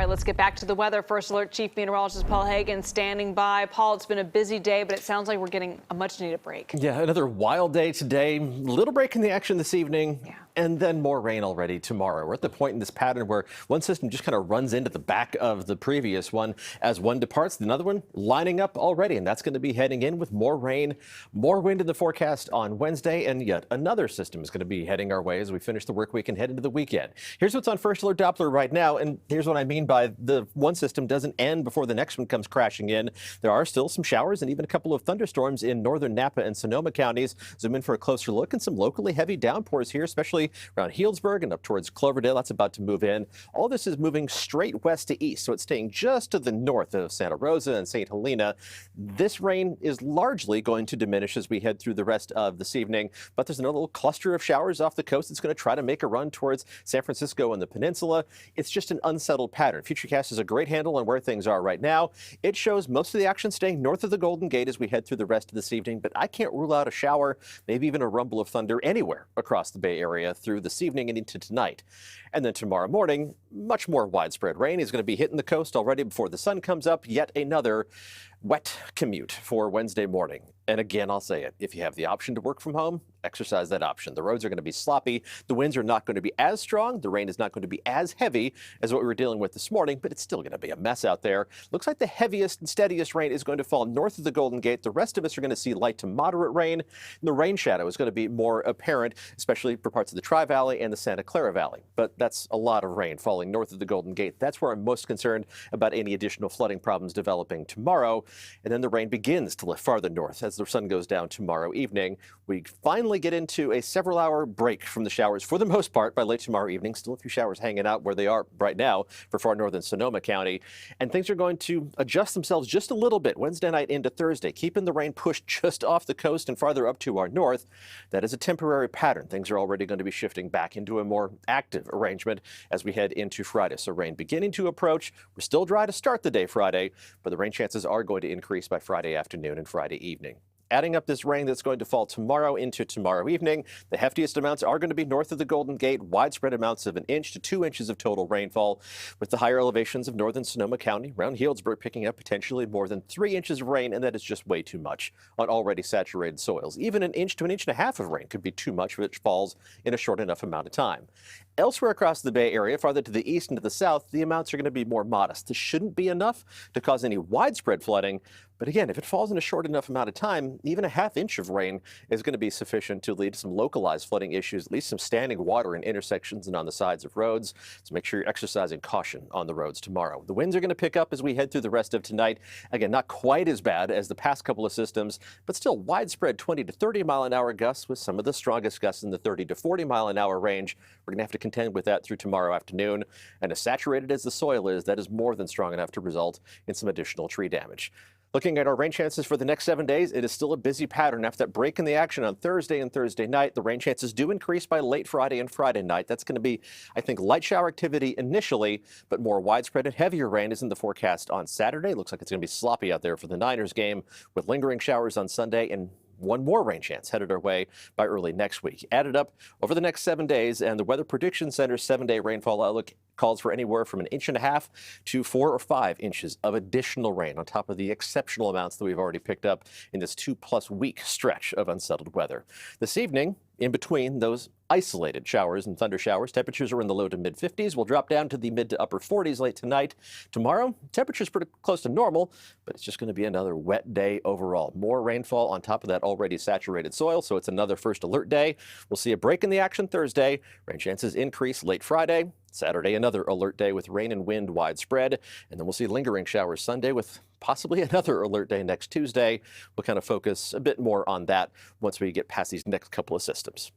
right, let's get back to the weather. First Alert Chief Meteorologist Paul Heggen standing by. Paul, it's been a busy day, but it sounds like we're getting a much-needed break. Yeah, another wild day today. Little break in the action this evening. Yeah. And then more rain already tomorrow. We're at the point in this pattern where one system just kind of runs into the back of the previous one. As one departs, another one lining up already. And that's going to be heading in with more rain, more wind in the forecast on Wednesday. And yet another system is going to be heading our way as we finish the work week and head into the weekend. Here's what's on First Alert Doppler right now. And here's what I mean by the one system doesn't end before the next one comes crashing in. There are still some showers and even a couple of thunderstorms in northern Napa and Sonoma counties. Zoom in for a closer look and some locally heavy downpours here, especially around Healdsburg and up towards Cloverdale. That's about to move in. All this is moving straight west to east, so it's staying just to the north of Santa Rosa and St. Helena. This rain is largely going to diminish as we head through the rest of this evening, but there's another little cluster of showers off the coast that's going to try to make a run towards San Francisco and the peninsula. It's just an unsettled pattern. Futurecast has a great handle on where things are right now. It shows most of the action staying north of the Golden Gate as we head through the rest of this evening, but I can't rule out a shower, maybe even a rumble of thunder anywhere across the Bay Area through this evening and into tonight. And then tomorrow morning, much more widespread rain is going to be hitting the coast already before the sun comes up. Yet another wet commute for Wednesday morning. And again, I'll say it, if you have the option to work from home, exercise that option. The roads are going to be sloppy. The winds are not going to be as strong. The rain is not going to be as heavy as what we were dealing with this morning, but it's still going to be a mess out there. Looks like the heaviest and steadiest rain is going to fall north of the Golden Gate. The rest of us are going to see light to moderate rain. And the rain shadow is going to be more apparent, especially for parts of the Tri-Valley and the Santa Clara Valley. But that's a lot of rain falling north of the Golden Gate. That's where I'm most concerned about any additional flooding problems developing tomorrow. And then the rain begins to lift farther north as the sun goes down tomorrow evening. We finally get into a several-hour break from the showers for the most part by late tomorrow evening. Still a few showers hanging out where they are right now for far northern Sonoma County. And things are going to adjust themselves just a little bit Wednesday night into Thursday, keeping the rain pushed just off the coast and farther up to our north. That is a temporary pattern. Things are already going to be shifting back into a more active arrangement as we head into Friday. So rain beginning to approach. We're still dry to start the day Friday, but the rain chances are going to increase by Friday afternoon and Friday evening. Adding up this rain that's going to fall tomorrow into tomorrow evening, the heftiest amounts are going to be north of the Golden Gate, widespread amounts of 1 inch to 2 inches of total rainfall, with the higher elevations of northern Sonoma County, around Healdsburg, picking up potentially more than 3 inches of rain, and that is just way too much on already saturated soils. Even 1 inch to 1.5 inches of rain could be too much if it falls in a short enough amount of time. Elsewhere across the Bay Area, farther to the east and to the south, the amounts are going to be more modest. This shouldn't be enough to cause any widespread flooding. But again, if it falls in a short enough amount of time, even a 1/2 inch of rain is going to be sufficient to lead to some localized flooding issues, at least some standing water in intersections and on the sides of roads. So make sure you're exercising caution on the roads tomorrow. The winds are going to pick up as we head through the rest of tonight. Again, not quite as bad as the past couple of systems, but still widespread 20 to 30 mile an hour gusts, with some of the strongest gusts in the 30 to 40 mile an hour range. We're going to have to contend with that through tomorrow afternoon. And as saturated as the soil is, that is more than strong enough to result in some additional tree damage. Looking at our rain chances for the next 7 days, it is still a busy pattern. After that break in the action on Thursday and Thursday night, the rain chances do increase by late Friday and Friday night. That's going to be, I think, light shower activity initially, but more widespread and heavier rain is in the forecast on Saturday. Looks like it's going to be sloppy out there for the Niners game, with lingering showers on Sunday and one more rain chance headed our way by early next week. Added up over the next 7 days, and the Weather Prediction Center's 7-day rainfall outlook calls for anywhere from 1.5 inches to 4 or 5 inches of additional rain on top of the exceptional amounts that we've already picked up in this 2+ week stretch of unsettled weather. This evening, in between those isolated showers and thunder showers, temperatures are in the low to mid 50s. We'll drop down to the mid to upper 40s late tonight. Tomorrow, temperatures pretty close to normal, but it's just going to be another wet day overall. More rainfall on top of that already saturated soil, so it's another first alert day. We'll see a break in the action Thursday. Rain chances increase late Friday. Saturday, another alert day with rain and wind widespread. And then we'll see lingering showers Sunday with possibly another alert day next Tuesday. We'll kind of focus a bit more on that once we get past these next couple of systems.